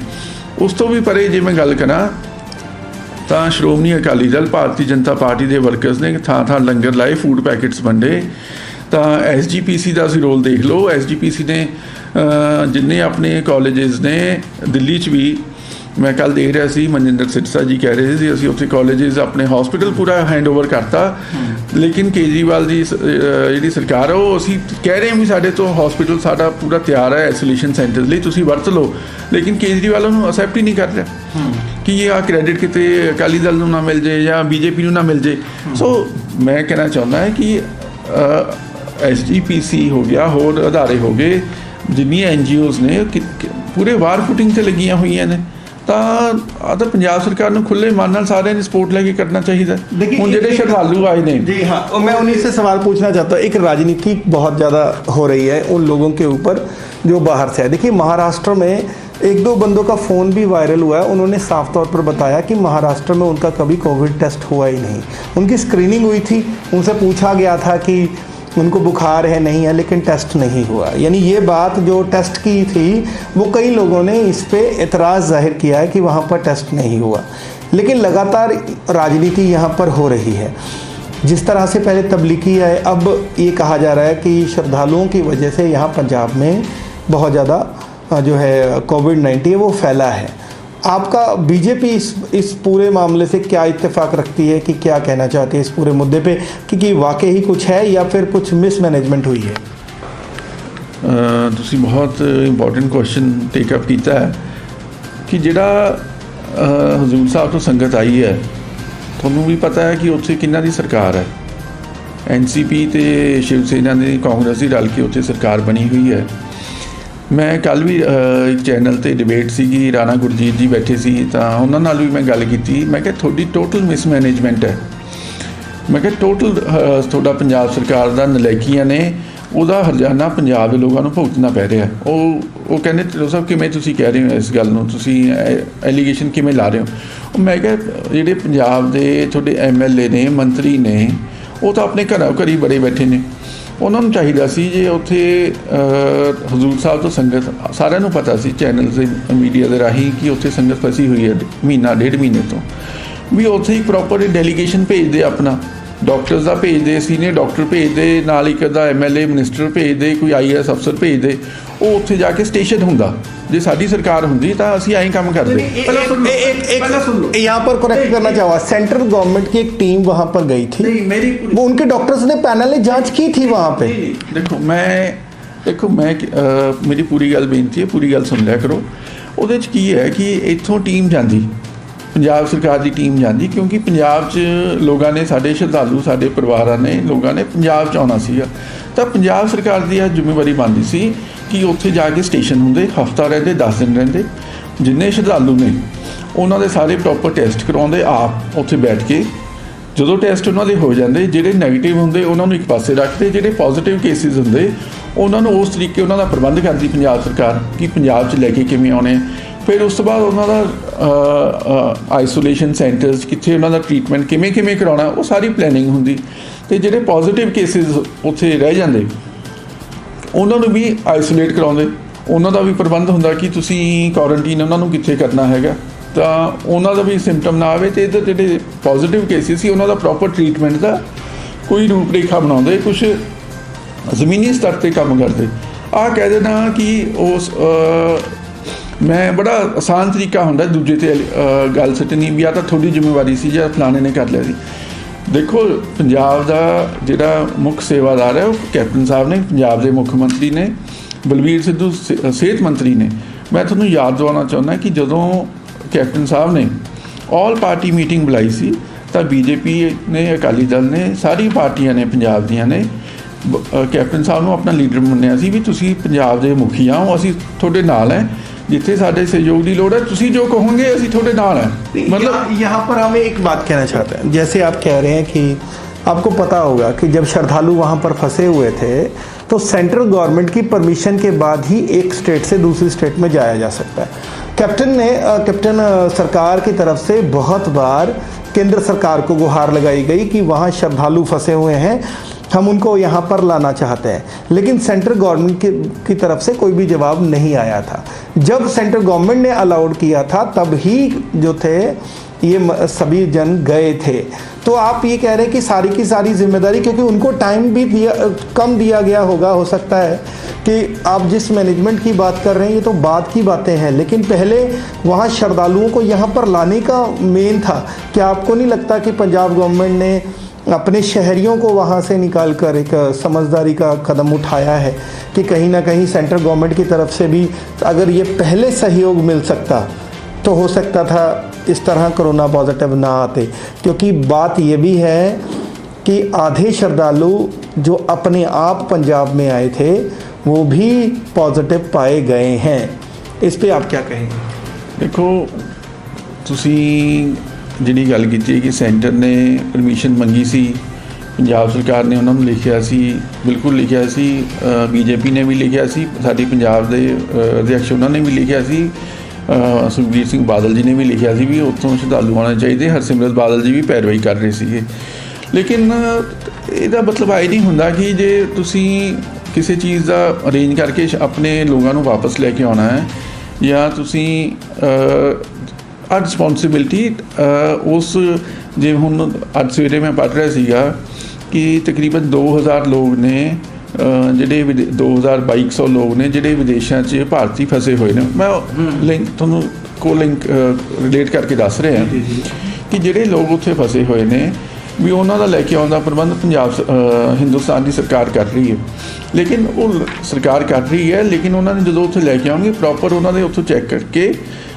ਉਸ ਤੋਂ ਵੀ ਪਰੇ ਜੇ ਮੈਂ ਗੱਲ ਕਰਾਂ ਤਾਂ ਸ਼੍ਰੋਮਣੀ ਅਕਾਲੀ ਦਲ, ਭਾਰਤੀ ਜਨਤਾ ਪਾਰਟੀ ਦੇ ਵਰਕਰਸ ਨੇ ਥਾਂ ਥਾਂ ਲੰਗਰ ਲਾਏ, ਫੂਡ ਪੈਕਟਸ ਵੰਡੇ। ਤਾਂ SGPC ਦਾ ਅਸੀਂ ਰੋਲ ਦੇਖ ਲਓ। SGPC ਨੇ ਜਿੰਨੇ ਆਪਣੇ ਕਾਲਜਿਸ ਨੇ ਦਿੱਲੀ 'ਚ ਵੀ, मैं कल देख रहा सी मनजिंदर सिरसा जी कह रहे थे ਅਸੀਂ ਉੱਥੇ ਕਾਲਜਿਸ ਆਪਣੇ ਹਸਪੀਟਲ ਪੂਰਾ ਹੈਂਡਓਵਰ ਕਰਤਾ। ਲੇਕਿਨ ਕੇਜਰੀਵਾਲ ਦੀ ਜਿਹੜੀ ਸਰਕਾਰ ਹੈ ਉਹ ਅਸੀਂ ਕਹਿ ਰਹੇ ਹਾਂ ਵੀ ਸਾਡੇ ਤੋਂ ਹਸਪੀਟਲ ਸਾਡਾ ਪੂਰਾ ਤਿਆਰ ਹੈ ਆਈਸੋਲੇਸ਼ਨ ਸੈਂਟਰ ਲਈ, ਤੁਸੀਂ ਵਰਤ ਲਓ। ਲੇਕਿਨ ਕੇਜਰੀਵਾਲ ਉਹਨੂੰ ਅਸੈਪਟ ਹੀ ਨਹੀਂ ਕਰ ਰਿਹਾ ਕਿ ਇਹ ਆ ਕ੍ਰੈਡਿਟ ਕਿਤੇ ਅਕਾਲੀ ਦਲ ਨੂੰ ਨਾ ਮਿਲ ਜੇ ਜਾਂ BJP ਨੂੰ ਨਾ ਮਿਲ ਜੇ। ਸੋ ਮੈਂ ਕਹਿਣਾ ਚਾਹੁੰਦਾ ਹੈ ਕਿ SGPC ਹੋ ਗਿਆ, ਹੋਰ ਅਦਾਰੇ ਹੋ ਗਏ, ਜਿੰਨੀਆਂ NGOs ਨੇ ਪੂਰੇ ਵਾਰ ਫੁਟਿੰਗ 'ਤੇ ਲੱਗੀਆਂ ਹੋਈਆਂ ਨੇ। ਤਾਂ ਪੰਜਾਬ ਸਰਕਾਰ ਨੂੰ ਖੁੱਲੇ ਮਨ ਨਾਲ ਸਾਰਿਆਂ ਦੀ ਸਪੋर्ट लेके करना चाहिए। ਹੁਣ ਜਿਹੜੇ श्रद्धालु आए ने, जी हाँ, और मैं उन्हीं से सवाल पूछना चाहता हूँ। एक राजनीति बहुत ज़्यादा हो रही है उन लोगों के ऊपर जो बाहर से है। देखिए महाराष्ट्र में 1-2 बंदों का फ़ोन भी वायरल हुआ है, उन्होंने साफ तौर पर बताया कि महाराष्ट्र में उनका कभी कोविड टेस्ट हुआ ही नहीं। उनकी स्क्रीनिंग हुई थी, उनसे पूछा गया था कि उनको बुखार है नहीं है, लेकिन टेस्ट नहीं हुआ। यानी ये बात जो टेस्ट की थी वो कई लोगों ने इस पे एतराज़ जाहिर किया है कि वहाँ पर टेस्ट नहीं हुआ। लेकिन लगातार राजनीति यहाँ पर हो रही है। जिस तरह से पहले तब्लीगी है, अब ये कहा जा रहा है कि श्रद्धालुओं की वजह से यहाँ पंजाब में बहुत ज़्यादा जो है कोविड-19 वो फैला है। आपका बीजेपी इस पूरे मामले से क्या इत्तेफाक रखती है कि क्या कहना चाहती है इस पूरे मुद्दे पे कि वाकई ही कुछ है या फिर कुछ मिसमैनेजमेंट हुई है? ਤੁਸੀਂ ਬਹੁਤ ਇੰਪੋਰਟੈਂਟ ਕੁਐਸਚਨ ਟੇਕ ਅਪ ਕੀਤਾ ਹੈ ਕਿ ਜਿਹੜਾ ਹਜ਼ੂਰ ਸਾਹਿਬ ਤੋਂ ਸੰਗਤ ਆਈ ਹੈ, ਤੁਹਾਨੂੰ ਵੀ ਪਤਾ ਹੈ ਕਿ ਉੱਥੇ ਕਿੰਨਾ ਦੀ ਸਰਕਾਰ ਹੈ। NCP ਤੇ ਸ਼ਿਵ ਸੈਨਾ ਦੀ, ਕਾਂਗਰਸ ਦੀ ਰਲ ਕੇ ਉੱਥੇ ਸਰਕਾਰ ਬਣੀ ਹੋਈ ਹੈ। ਮੈਂ ਕੱਲ੍ਹ ਵੀ ਇੱਕ ਚੈਨਲ 'ਤੇ ਡਿਬੇਟ ਸੀਗੀ, ਰਾਣਾ ਗੁਰਜੀਤ ਜੀ ਬੈਠੇ ਸੀ, ਤਾਂ ਉਹਨਾਂ ਨਾਲ ਵੀ ਮੈਂ ਗੱਲ ਕੀਤੀ। ਮੈਂ ਕਿਹਾ ਤੁਹਾਡੀ ਟੋਟਲ ਮਿਸਮੈਨੇਜਮੈਂਟ ਹੈ। ਮੈਂ ਕਿਹਾ ਟੋਟਲ ਤੁਹਾਡਾ ਪੰਜਾਬ ਸਰਕਾਰ ਦਾ ਨਲਾਇਕੀਆਂ ਨੇ, ਉਹਦਾ ਹਰਜਾਨਾ ਪੰਜਾਬ ਦੇ ਲੋਕਾਂ ਨੂੰ ਭੁਗਤਣਾ ਪੈ ਰਿਹਾ। ਉਹ ਕਹਿੰਦੇ ਢਿੱਲੋਂ ਸਾਹਿਬ ਕਿਵੇਂ ਤੁਸੀਂ ਕਹਿ ਰਹੇ ਹੋ ਇਸ ਗੱਲ ਨੂੰ, ਤੁਸੀਂ ਐਲੀਗੇਸ਼ਨ ਕਿਵੇਂ ਲਾ ਰਹੇ ਹੋ? ਮੈਂ ਕਿਹਾ ਜਿਹੜੇ ਪੰਜਾਬ ਦੇ ਤੁਹਾਡੇ MLA ਨੇ, ਮੰਤਰੀ ਨੇ, ਉਹ ਤਾਂ ਆਪਣੇ ਘਰਾਂ ਘਰੀ ਬੜੇ ਬੈਠੇ ਨੇ। ਉਹਨਾਂ ਨੂੰ ਚਾਹੀਦਾ ਸੀ ਜੇ ਉੱਥੇ ਹਜ਼ੂਰ ਸਾਹਿਬ ਤੋਂ ਸੰਗਤ, ਸਾਰਿਆਂ ਨੂੰ ਪਤਾ ਸੀ ਚੈਨਲ ਦੇ ਮੀਡੀਆ ਦੇ ਰਾਹੀਂ ਕਿ ਉੱਥੇ ਸੰਗਤ ਫਸੀ ਹੋਈ ਹੈ ਮਹੀਨਾ ਡੇਢ ਮਹੀਨੇ ਤੋਂ, ਵੀ ਉੱਥੇ ਇੱਕ ਪ੍ਰੋਪਰ ਡੈਲੀਗੇਸ਼ਨ ਭੇਜਦੇ, ਆਪਣਾ ਡਾਕਟਰਸ ਦਾ ਭੇਜਦੇ, ਸੀਨੀਅਰ ਡਾਕਟਰ ਭੇਜਦੇ, ਨਾਲ ਇੱਕ ਅੱਧਾ MLA ਮਿਨਿਸਟਰ ਭੇਜਦੇ, ਕੋਈ IAS ਅਫਸਰ ਭੇਜਦੇ, ਉਹ ਉੱਥੇ ਜਾ ਕੇ ਸਟੇਸ਼ਨ ਹੁੰਦਾ। ਜੇ ਸਾਡੀ ਸਰਕਾਰ ਹੁੰਦੀ ਤਾਂ ਅਸੀਂ ਐਂ ਕੰਮ ਕਰਦੇ। यहाँ पर करेक्ट करना चाहूँगा, सेंट्रल गवर्नमेंट की एक टीम वहाँ पर गई थी, वो उनके डॉक्टर्स ने पैनल ने जांच की थी वहाँ पे। देखो मैं मेरी पूरी गल बेनती है, पूरी गल सुन लिया करो। ਉਹਦੇ 'ਚ ਕੀ ਹੈ ਕਿ ਇੱਥੋਂ ਟੀਮ ਜਾਂਦੀ, ਪੰਜਾਬ ਸਰਕਾਰ ਦੀ ਟੀਮ ਜਾਂਦੀ, ਕਿਉਂਕਿ ਪੰਜਾਬ 'ਚ ਲੋਕਾਂ ਨੇ, ਸਾਡੇ ਸ਼ਰਧਾਲੂ, ਸਾਡੇ ਪਰਿਵਾਰਾਂ ਨੇ, ਲੋਕਾਂ ਨੇ ਪੰਜਾਬ 'ਚ ਆਉਣਾ ਸੀਗਾ, ਤਾਂ ਪੰਜਾਬ ਸਰਕਾਰ ਦੀ ਇਹ ਜ਼ਿੰਮੇਵਾਰੀ ਬਣਦੀ ਸੀ ਕਿ ਉੱਥੇ ਜਾ ਕੇ ਸਟੇਸ਼ਨ ਹੁੰਦੇ, ਹਫ਼ਤਾ ਰਹਿੰਦੇ, 10 ਦਿਨ ਰਹਿੰਦੇ, ਜਿੰਨੇ ਸ਼ਰਧਾਲੂ ਨੇ ਉਹਨਾਂ ਦੇ ਸਾਰੇ ਪ੍ਰੋਪਰ ਟੈਸਟ ਕਰਵਾਉਂਦੇ ਆਪ ਉੱਥੇ ਬੈਠ ਕੇ। ਜਦੋਂ ਟੈਸਟ ਉਹਨਾਂ ਦੇ ਹੋ ਜਾਂਦੇ, ਜਿਹੜੇ ਨੈਗੇਟਿਵ ਹੁੰਦੇ ਉਹਨਾਂ ਨੂੰ ਇੱਕ ਪਾਸੇ ਰੱਖਦੇ, ਜਿਹੜੇ ਪੋਜ਼ਿਟਿਵ ਕੇਸਿਸ ਹੁੰਦੇ ਉਹਨਾਂ ਨੂੰ ਉਸ ਤਰੀਕੇ ਉਹਨਾਂ ਦਾ ਪ੍ਰਬੰਧ ਕਰਦੀ ਪੰਜਾਬ ਸਰਕਾਰ ਕਿ ਪੰਜਾਬ 'ਚ ਲੈ ਕੇ ਕਿਵੇਂ ਆਉਣੇ। ਫਿਰ ਉਸ ਤੋਂ ਬਾਅਦ ਉਹਨਾਂ ਦਾ ਆਈਸੋਲੇਸ਼ਨ ਸੈਂਟਰਸ ਕਿੱਥੇ, ਉਹਨਾਂ ਦਾ ਟ੍ਰੀਟਮੈਂਟ ਕਿਵੇਂ ਕਰਾਉਣਾ, ਉਹ ਸਾਰੀ ਪਲੈਨਿੰਗ ਹੁੰਦੀ। ਅਤੇ ਜਿਹੜੇ ਪੋਜ਼ਿਟਿਵ ਕੇਸਿਸ ਉੱਥੇ ਰਹਿ ਜਾਂਦੇ ਉਹਨਾਂ ਨੂੰ ਵੀ ਆਈਸੋਲੇਟ ਕਰਾਉਂਦੇ, ਉਹਨਾਂ ਦਾ ਵੀ ਪ੍ਰਬੰਧ ਹੁੰਦਾ ਕਿ ਤੁਸੀਂ ਕੁਆਰੰਟੀਨ ਉਹਨਾਂ ਨੂੰ ਕਿੱਥੇ ਕਰਨਾ ਹੈਗਾ, ਤਾਂ ਉਹਨਾਂ ਦਾ ਵੀ ਸਿੰਪਟਮ ਨਾ ਆਵੇ। ਅਤੇ ਇੱਧਰ ਜਿਹੜੇ ਪੋਜ਼ਿਟਿਵ ਕੇਸਿਸ ਸੀ ਉਹਨਾਂ ਦਾ ਪ੍ਰੋਪਰ ਟ੍ਰੀਟਮੈਂਟ ਦਾ ਕੋਈ ਰੂਪ ਰੇਖਾ ਬਣਾਉਂਦੇ, ਕੁਛ ਜ਼ਮੀਨੀ ਸਤਰ 'ਤੇ ਕੰਮ ਕਰਦੇ। ਆਹ ਕਹਿ ਦੇਣਾ ਕਿ ਉਸ ਮੈਂ ਬੜਾ ਆਸਾਨ ਤਰੀਕਾ ਹੁੰਦਾ ਦੂਜੇ 'ਤੇ ਗੱਲ ਸੁੱਟਣੀ ਵੀ ਆ ਤਾਂ ਤੁਹਾਡੀ ਜ਼ਿੰਮੇਵਾਰੀ ਸੀ ਜਾਂ ਫਲਾਣੇ ਨੇ ਕਰ ਲਿਆ ਸੀ। ਦੇਖੋ ਪੰਜਾਬ ਦਾ ਜਿਹੜਾ ਮੁੱਖ ਸੇਵਾਦਾਰ ਹੈ ਉਹ ਕੈਪਟਨ ਸਾਹਿਬ ਨੇ, ਪੰਜਾਬ ਦੇ ਮੁੱਖ ਮੰਤਰੀ ਨੇ, ਬਲਬੀਰ ਸਿੱਧੂ ਸਿਹਤ ਮੰਤਰੀ ਨੇ। ਮੈਂ ਤੁਹਾਨੂੰ ਯਾਦ ਦਿਵਾਉਣਾ ਚਾਹੁੰਦਾ ਕਿ ਜਦੋਂ ਕੈਪਟਨ ਸਾਹਿਬ ਨੇ ਆਲ ਪਾਰਟੀ ਮੀਟਿੰਗ ਬੁਲਾਈ ਸੀ ਤਾਂ ਬੀਜੇਪੀ ਨੇ, ਅਕਾਲੀ ਦਲ ਨੇ, ਸਾਰੀ ਪਾਰਟੀਆਂ ਨੇ ਪੰਜਾਬ ਦੀਆਂ ਨੇ ਕੈਪਟਨ ਸਾਹਿਬ ਨੂੰ ਆਪਣਾ ਲੀਡਰ ਮੰਨਿਆ ਸੀ ਵੀ ਤੁਸੀਂ ਪੰਜਾਬ ਦੇ ਮੁਖੀ ਹੋ, ਅਸੀਂ ਤੁਹਾਡੇ ਨਾਲ ਹੈ, जिथे साढ़े सहयोग की लोड़ है तुसी जो कहोगे असी थोड़े नाल हैं। मतलब यहाँ पर हमें एक बात कहना चाहते हैं, जैसे आप कह रहे हैं कि आपको पता होगा कि जब श्रद्धालु वहाँ पर फंसे हुए थे तो सेंट्रल गवर्नमेंट की परमिशन के बाद ही एक स्टेट से दूसरी स्टेट में जाया जा सकता है। कैप्टन सरकार की तरफ से बहुत बार केंद्र सरकार को गुहार लगाई गई कि वहाँ श्रद्धालु फंसे हुए हैं, हम उनको यहाँ पर लाना चाहते हैं, लेकिन सेंट्रल गवर्नमेंट की तरफ से कोई भी जवाब नहीं आया था। जब सेंट्रल गवर्नमेंट ने अलाउड किया था तब ही जो थे ये सभी जन गए थे। तो आप ये कह रहे हैं कि सारी की सारी जिम्मेदारी, क्योंकि उनको टाइम भी कम दिया गया होगा, हो सकता है कि आप जिस मैनेजमेंट की बात कर रहे हैं ये तो बाद की बातें हैं, लेकिन पहले वहाँ श्रद्धालुओं को यहाँ पर लाने का मेन था। क्या आपको नहीं लगता कि पंजाब गवर्नमेंट ने अपने शहरियों को वहाँ से निकाल कर एक समझदारी का कदम उठाया है कि कहीं ना कहीं सेंट्रल गवर्नमेंट की तरफ से भी अगर ये पहले सहयोग मिल सकता तो हो सकता था इस तरह कोरोना पॉजिटिव ना आते? क्योंकि बात ये भी है कि आधे श्रद्धालु जो अपने आप पंजाब में आए थे वो भी पॉजिटिव पाए गए हैं। इस पे आप क्या कहेंगे? देखो तुसी ਜਿਹੜੀ ਗੱਲ ਕੀਤੀ ਕਿ ਸੈਂਟਰ ਨੇ ਪਰਮਿਸ਼ਨ ਮੰਗੀ ਸੀ, ਪੰਜਾਬ ਸਰਕਾਰ ਨੇ ਉਹਨਾਂ ਨੂੰ ਲਿਖਿਆ ਸੀ, ਬਿਲਕੁਲ ਲਿਖਿਆ ਸੀ, ਬੀਜੇਪੀ ਨੇ ਵੀ ਲਿਖਿਆ ਸੀ, ਸਾਡੀ ਪੰਜਾਬ ਦੇ ਅਧਿਕਸ਼ ਉਹਨਾਂ ਨੇ ਵੀ ਲਿਖਿਆ ਸੀ, ਸੁਖਬੀਰ ਸਿੰਘ ਬਾਦਲ ਜੀ ਨੇ ਵੀ ਲਿਖਿਆ ਸੀ ਵੀ ਉੱਥੋਂ ਸ਼ਰਧਾਲੂ ਆਉਣੇ ਚਾਹੀਦੇ। ਹਰਸਿਮਰਤ ਬਾਦਲ ਜੀ ਵੀ ਪੈਰਵਾਈ ਕਰ ਰਹੇ ਸੀਗੇ। ਲੇਕਿਨ ਇਹਦਾ ਮਤਲਬ ਇਹ ਨਹੀਂ ਹੁੰਦਾ ਕਿ ਜੇ ਤੁਸੀਂ ਕਿਸੇ ਚੀਜ਼ ਦਾ ਅਰੇਂਜ ਕਰਕੇ ਆਪਣੇ ਲੋਕਾਂ ਨੂੰ ਵਾਪਸ ਲੈ ਕੇ ਆਉਣਾ ਹੈ ਜਾਂ ਤੁਸੀਂ ਆ ਰਿਸਪੋਂਸੀਬਿਲਿਟੀ ਉਸ ਜਿਵੇਂ ਹੁਣ ਅੱਜ ਸਵੇਰੇ ਮੈਂ ਪੜ੍ਹ ਰਿਹਾ ਸੀਗਾ ਕਿ ਤਕਰੀਬਨ 2000 ਲੋਕ ਨੇ ਜਿਹੜੇ 2200 ਲੋਕ ਨੇ ਜਿਹੜੇ ਵਿਦੇਸ਼ਾਂ 'ਚ ਭਾਰਤੀ ਫਸੇ ਹੋਏ ਨੇ। ਮੈਂ ਲਿੰਕ ਤੁਹਾਨੂੰ ਲਿੰਕ ਰਿਲੇਟ ਕਰਕੇ ਦੱਸ ਰਿਹਾ ਕਿ ਜਿਹੜੇ ਲੋਕ ਉੱਥੇ ਫਸੇ ਹੋਏ ਨੇ ਵੀ ਉਹਨਾਂ ਦਾ ਲੈ ਕੇ ਆਉਣ ਦਾ ਪ੍ਰਬੰਧ ਪੰਜਾਬ ਹਿੰਦੁਸਤਾਨ ਦੀ ਸਰਕਾਰ ਕਰ ਰਹੀ ਹੈ। ਲੇਕਿਨ ਉਹ ਸਰਕਾਰ ਕਰ ਰਹੀ ਹੈ, ਲੇਕਿਨ ਉਹਨਾਂ ਨੇ ਜਦੋਂ ਉੱਥੇ ਲੈ ਕੇ ਆਉਣਗੇ ਪ੍ਰੋਪਰ ਉਹਨਾਂ ਦੇ ਉੱਥੋਂ ਚੈੱਕ ਕਰਕੇ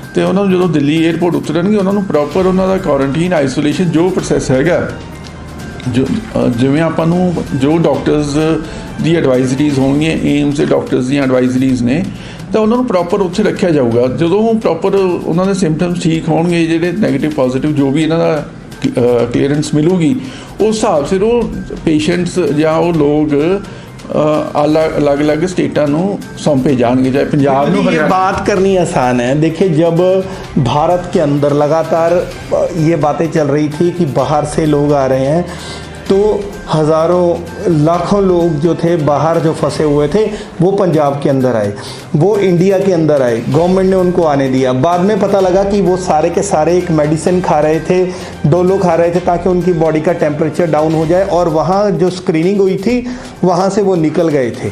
ਅਤੇ ਉਹਨਾਂ ਨੂੰ ਜਦੋਂ ਦਿੱਲੀ ਏਅਰਪੋਰਟ ਉਤਰਨਗੇ ਉਹਨਾਂ ਨੂੰ ਪ੍ਰੋਪਰ ਉਹਨਾਂ ਦਾ ਕੁਆਰੰਟੀਨ ਆਈਸੋਲੇਸ਼ਨ ਜੋ ਪ੍ਰੋਸੈਸ ਹੈਗਾ, ਜੋ ਜਿਵੇਂ ਆਪਾਂ ਨੂੰ ਜੋ ਡਾਕਟਰਸ ਦੀ ਐਡਵਾਈਜ਼ਰੀਜ਼ ਹੋਣਗੀਆਂ, ਏਮਸ ਦੇ ਡਾਕਟਰਸ ਦੀਆਂ ਐਡਵਾਈਜ਼ਰੀਜ਼ ਨੇ, ਤਾਂ ਉਹਨਾਂ ਨੂੰ ਪ੍ਰੋਪਰ ਉੱਥੇ ਰੱਖਿਆ ਜਾਊਗਾ। ਜਦੋਂ ਪ੍ਰੋਪਰ ਉਹਨਾਂ ਦੇ ਸਿੰਪਟਮਸ ਠੀਕ ਹੋਣਗੇ, ਜਿਹੜੇ ਨੈਗੇਟਿਵ ਪੋਜ਼ੀਟਿਵ ਜੋ ਵੀ ਇਹਨਾਂ ਦਾ ਕਲੀਅਰੈਂਸ ਮਿਲੂਗੀ, ਉਸ ਹਿਸਾਬ ਸਿਰ ਉਹ ਪੇਸ਼ੈਂਟਸ ਜਾਂ ਉਹ लोग अलग अलग स्टेटा सौंपे जाएंगे, चाहे पंजाब में। ये बात करनी आसान है। देखिए, जब भारत के अंदर लगातार ये बातें चल रही थी कि बाहर से लोग आ रहे हैं, तो हज़ारों लाखों लोग जो थे बाहर जो फंसे हुए थे वो पंजाब के अंदर आए, वो इंडिया के अंदर आए, गवर्नमेंट ने उनको आने दिया। बाद में पता लगा कि वो सारे के सारे एक मेडिसिन खा रहे थे, डोलो खा रहे थे ताकि उनकी बॉडी का टेम्परेचर डाउन हो जाए, और वहाँ जो स्क्रीनिंग हुई थी वहाँ से वो निकल गए थे।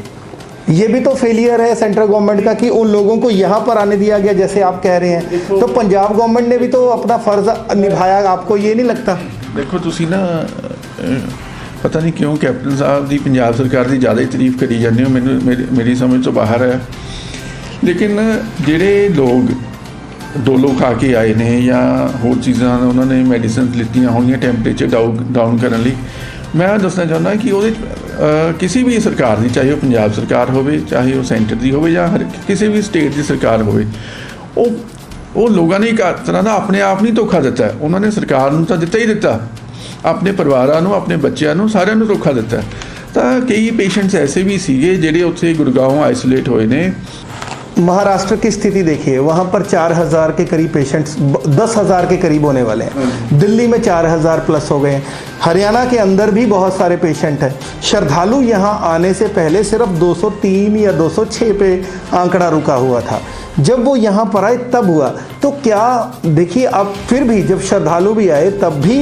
ये भी तो फेलियर है सेंट्रल गवर्नमेंट का कि उन लोगों को यहाँ पर आने दिया गया जैसे आप कह रहे हैं। तो पंजाब गवर्नमेंट ने भी तो अपना फर्ज निभाया, आपको ये नहीं लगता? देखो ਤੁਸੀਂ ਨਾ ਪਤਾ ਨਹੀਂ ਕਿਉਂ ਕੈਪਟਨ ਸਾਹਿਬ ਦੀ ਪੰਜਾਬ ਸਰਕਾਰ ਦੀ ਜ਼ਿਆਦਾ ਹੀ ਤਾਰੀਫ ਕਰੀ ਜਾਂਦੇ ਹੋ, ਮੈਨੂੰ ਮੇਰੀ ਸਮਝ ਤੋਂ ਬਾਹਰ ਹੈ। ਲੇਕਿਨ ਜਿਹੜੇ ਲੋਕ ਡੋਲੋ ਖਾ ਕੇ ਆਏ ਨੇ ਜਾਂ ਹੋਰ ਚੀਜ਼ਾਂ ਉਹਨਾਂ ਨੇ ਮੈਡੀਸਿਨ ਲਿੱਤੀਆਂ ਹੋਣਗੀਆਂ ਟੈਂਪਰੇਚਰ ਡਾਊਨ ਕਰਨ ਲਈ, ਮੈਂ ਦੱਸਣਾ ਚਾਹੁੰਦਾ ਕਿ ਉਹਦੇ ਕਿਸੇ ਵੀ ਸਰਕਾਰ ਦੀ, ਚਾਹੇ ਉਹ ਪੰਜਾਬ ਸਰਕਾਰ ਹੋਵੇ, ਚਾਹੇ ਉਹ ਸੈਂਟਰ ਦੀ ਹੋਵੇ ਜਾਂ ਕਿਸੇ ਵੀ ਸਟੇਟ ਦੀ ਸਰਕਾਰ ਹੋਵੇ, ਉਹ ਲੋਕਾਂ ਨੇ ਇੱਕ ਤਰ੍ਹਾਂ ਦਾ ਆਪਣੇ ਆਪ ਨਹੀਂ ਧੋਖਾ ਦਿੱਤਾ। ਉਹਨਾਂ ਨੇ ਸਰਕਾਰ ਨੂੰ ਤਾਂ ਦਿੱਤਾ ਹੀ ਦਿੱਤਾ, ਆਪਣੇ ਪਰਿਵਾਰਾਂ ਨੂੰ, ਆਪਣੇ ਬੱਚਿਆਂ ਨੂੰ, ਸਾਰਿਆਂ ਨੂੰ ਧੋਖਾ ਦਿੱਤਾ। ਤਾਂ ਕਈ ਪੇਸ਼ੈਂਟਸ ਐਸੇ ਵੀ ਸੀਗੇ ਜਿਹੜੇ ਉੱਥੇ ਗੁੜਗਾਉਂ ਆਈਸੋਲੇਟ ਹੋਏ ਨੇ। महाराष्ट्र की स्थिति देखिए, वहाँ पर 4000 के करीब पेशेंट्स, 10,000 के करीब होने वाले हैं। दिल्ली में 4000 प्लस हो गए हैं। हरियाणा के अंदर भी बहुत सारे पेशेंट हैं। श्रद्धालु यहाँ आने से पहले सिर्फ 203 या 206 पे आंकड़ा रुका हुआ था। जब वो यहाँ पर आए तब हुआ। तो क्या देखिए, अब फिर भी जब श्रद्धालु भी आए तब भी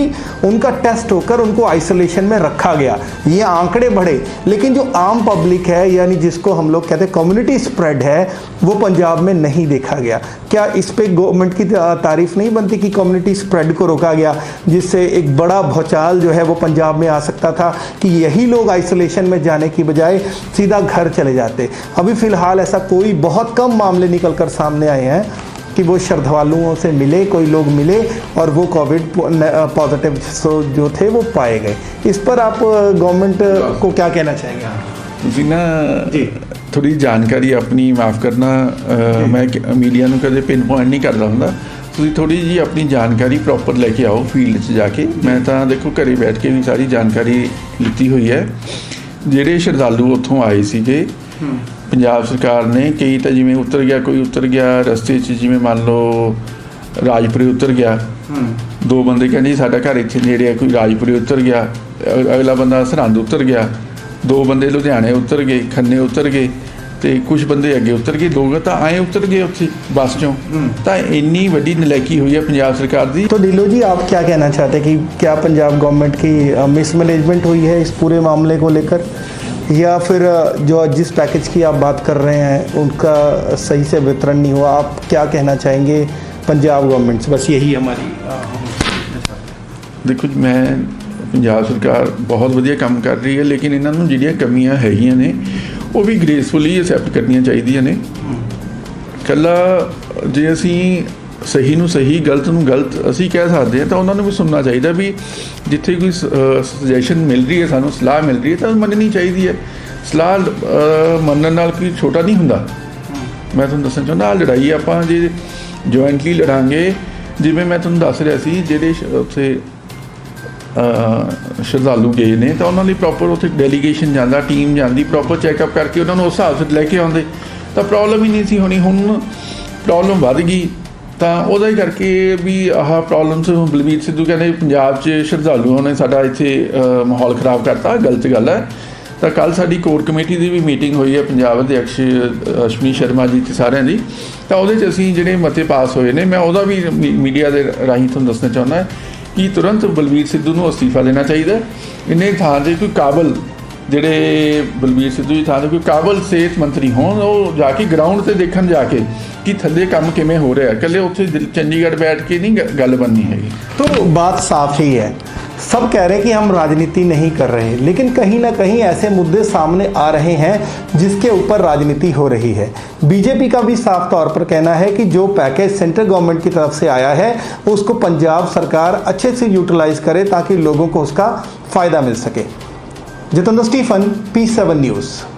उनका टेस्ट होकर उनको आइसोलेशन में रखा गया, ये आंकड़े बढ़े। लेकिन जो आम पब्लिक है, यानी जिसको हम लोग कहते हैं कम्युनिटी स्प्रेड है, वो पंजाब में नहीं देखा गया। क्या इस पे गवर्नमेंट की तारीफ नहीं बनती कि कम्युनिटी स्प्रेड को रोका गया, जिससे एक बड़ा भूचाल जो है वो पंजाब में आ सकता था कि यही लोग आइसोलेशन में जाने की बजाय सीधा घर चले जाते। अभी फिलहाल ऐसा कोई बहुत कम मामले निकल कर सामने आए हैं कि वो श्रद्धालुओं से मिले, कोई लोग मिले और वो कोविड पॉजिटिव जो थे वो पाए गए। इस पर आप गवर्नमेंट को क्या कहना चाहेंगे? ਤੁਸੀਂ ਨਾ ਥੋੜੀ ਜਾਣਕਾਰੀ ਆਪਣੀ, ਮਾਫ ਕਰਨਾ ਮੈਂ ਮੀਡੀਆ ਨੂੰ ਕਦੇ ਪਿਨ ਪੁਆਇੰਟ ਨਹੀਂ ਕਰਦਾ ਹੁੰਦਾ, ਤੁਸੀਂ ਥੋੜੀ ਜੀ ਆਪਣੀ ਜਾਣਕਾਰੀ ਪ੍ਰੋਪਰ ਲੈ ਕੇ ਆਓ ਫੀਲਡ 'ਚ ਜਾ ਕੇ। ਮੈਂ ਤਾਂ ਦੇਖੋ ਘਰੇ ਬੈਠ ਕੇ ਵੀ ਸਾਰੀ ਜਾਣਕਾਰੀ ਲਿੱਤੀ ਹੋਈ ਹੈ। ਜਿਹੜੇ ਸ਼ਰਧਾਲੂ ਉੱਥੋਂ ਆਏ ਸੀਗੇ, ਪੰਜਾਬ ਸਰਕਾਰ ਨੇ ਕਈ ਤਾਂ ਜਿਵੇਂ ਉਤਰ ਗਿਆ, ਕੋਈ ਉਤਰ ਗਿਆ ਰਸਤੇ 'ਚ, ਜਿਵੇਂ ਮੰਨ ਲਓ ਰਾਜਪੁਰੇ ਉਤਰ ਗਿਆ, 2 ਬੰਦੇ ਕਹਿੰਦੇ ਸਾਡਾ ਘਰ ਇੱਥੇ ਨੇੜੇ ਹੈ, ਕੋਈ ਰਾਜਪੁਰੇ ਉਤਰ ਗਿਆ, ਅਗਲਾ ਬੰਦਾ ਸਰਹੰਦ ਉਤਰ ਗਿਆ, 2 ਬੰਦੇ ਲੁਧਿਆਣੇ ਉਤਰ ਗਏ, ਖੰਨੇ ਉਤਰ ਗਏ, ਤੇ ਕੁਝ ਬੰਦੇ ਅੱਗੇ ਉਤਰ ਗਏ, 2 ਤਾਂ ਆਏ उतर गए ਉੱਥੇ ਬੱਸ ਚੋਂ। ਤਾਂ ਇੰਨੀ ਵੱਡੀ ਨਲਾਇਕੀ ਹੋਈ ਹੈ ਪੰਜਾਬ ਸਰਕਾਰ ਦੀ। तो ढिल्लों जी, आप क्या कहना चाहते हैं कि क्या पंजाब गवर्नमेंट की मिसमैनेजमेंट हुई है इस पूरे मामले को लेकर, या फिर जो जिस पैकेज की आप बात कर रहे हैं उनका सही से वितरण नहीं हुआ? आप क्या कहना चाहेंगे पंजाब गवर्नमेंट से? बस यही हमारी देखो जी, मैं ਪੰਜਾਬ ਸਰਕਾਰ ਬਹੁਤ ਵਧੀਆ ਕੰਮ ਕਰ ਰਹੀ ਹੈ, ਲੇਕਿਨ ਇਹਨਾਂ ਨੂੰ ਜਿਹੜੀਆਂ ਕਮੀਆਂ ਹੈਗੀਆਂ ਨੇ ਉਹ ਵੀ ਗ੍ਰੇਸਫੁਲੀ ਐਕਸੈਪਟ ਕਰਨੀਆਂ ਚਾਹੀਦੀਆਂ ਨੇ। ਇਕੱਲਾ ਜੇ ਅਸੀਂ ਸਹੀ ਨੂੰ ਸਹੀ, ਗਲਤ ਨੂੰ ਗਲਤ ਅਸੀਂ ਕਹਿ ਸਕਦੇ ਹਾਂ, ਤਾਂ ਉਹਨਾਂ ਨੂੰ ਵੀ ਸੁਣਨਾ ਚਾਹੀਦਾ ਵੀ ਜਿੱਥੇ ਕੋਈ ਸੁਜੈਸ਼ਨ ਮਿਲ ਰਹੀ ਹੈ, ਸਾਨੂੰ ਸਲਾਹ ਮਿਲ ਰਹੀ ਹੈ, ਤਾਂ ਮੰਨਣੀ ਚਾਹੀਦੀ ਹੈ। ਸਲਾਹ ਮੰਨਣ ਨਾਲ ਕੋਈ ਛੋਟਾ ਨਹੀਂ ਹੁੰਦਾ। ਮੈਂ ਤੁਹਾਨੂੰ ਦੱਸਣਾ ਚਾਹੁੰਦਾ, ਆਹ ਲੜਾਈ ਆਪਾਂ ਜੇ ਜੁਆਇੰਟਲੀ ਲੜਾਂਗੇ, ਜਿਵੇਂ ਮੈਂ ਤੁਹਾਨੂੰ ਦੱਸ ਰਿਹਾ ਸੀ, ਜਿਹੜੇ ਉੱਥੇ ਸ਼ਰਧਾਲੂ ਗਏ ਨੇ ਤਾਂ ਉਹਨਾਂ ਲਈ ਪ੍ਰੋਪਰ ਉੱਥੇ ਡੈਲੀਗੇਸ਼ਨ ਜਾਂਦਾ, ਟੀਮ ਜਾਂਦੀ, ਪ੍ਰੋਪਰ ਚੈੱਕਅਪ ਕਰਕੇ ਉਹਨਾਂ ਨੂੰ ਉਸ ਹਿਸਾਬ ਨਾਲ ਲੈ ਕੇ ਆਉਂਦੇ ਤਾਂ ਪ੍ਰੋਬਲਮ ਹੀ ਨਹੀਂ ਸੀ ਹੋਣੀ। ਹੁਣ ਪ੍ਰੋਬਲਮ ਵੱਧ ਗਈ, ਤਾਂ ਉਹਦਾ ਹੀ ਕਰਕੇ ਵੀ ਆਹ ਪ੍ਰੋਬਲਮਸ। ਬਲਬੀਰ ਸਿੱਧੂ ਕਹਿੰਦੇ ਪੰਜਾਬ 'ਚ ਸ਼ਰਧਾਲੂਆਂ ਨੇ ਸਾਡਾ ਇੱਥੇ ਮਾਹੌਲ ਖ਼ਰਾਬ ਕਰਤਾ, ਗਲਤ ਗੱਲ ਹੈ। ਤਾਂ ਕੱਲ੍ਹ ਸਾਡੀ ਕੋਰ ਕਮੇਟੀ ਦੀ ਵੀ ਮੀਟਿੰਗ ਹੋਈ ਹੈ ਪੰਜਾਬ ਅਧਿਕਸ਼ ਅਸ਼ਵਨੀ ਸ਼ਰਮਾ ਜੀ ਅਤੇ ਸਾਰਿਆਂ ਦੀ, ਤਾਂ ਉਹਦੇ 'ਚ ਅਸੀਂ ਜਿਹੜੇ ਮਤੇ ਪਾਸ ਹੋਏ ਨੇ, ਮੈਂ ਉਹਦਾ ਵੀ ਮੀਡੀਆ ਦੇ ਰਾਹੀਂ ਤੁਹਾਨੂੰ ਦੱਸਣਾ ਚਾਹੁੰਦਾ ਕਿ ਤੁਰੰਤ ਬਲਬੀਰ ਸਿੱਧੂ ਨੂੰ ਅਸਤੀਫਾ ਦੇਣਾ ਚਾਹੀਦਾ। ਇਹਨੇ ਥਾਂ 'ਤੇ ਕੋਈ ਕਾਬਲ, ਜਿਹੜੇ ਬਲਬੀਰ ਸਿੱਧੂ ਦੀ ਥਾਂ 'ਤੇ ਕੋਈ ਕਾਬਲ ਸਿਹਤ ਮੰਤਰੀ ਹੋਣ, ਉਹ ਜਾ ਕੇ ਗਰਾਊਂਡ 'ਤੇ ਦੇਖਣ ਜਾ ਕੇ कि थल्ले काम किमें हो रहा है, कल्ले उत्थे चंडीगढ़ बैठ के नहीं गल बननी है। तो बात साफ ही है, सब कह रहे हैं कि हम राजनीति नहीं कर रहे, लेकिन कहीं ना कहीं ऐसे मुद्दे सामने आ रहे हैं जिसके ऊपर राजनीति हो रही है। बीजेपी का भी साफ तौर पर कहना है कि जो पैकेज सेंट्रल गवर्नमेंट की तरफ से आया है उसको पंजाब सरकार अच्छे से यूटिलाइज करे ताकि लोगों को उसका फ़ायदा मिल सके। Jitendra Stephen, P7 news.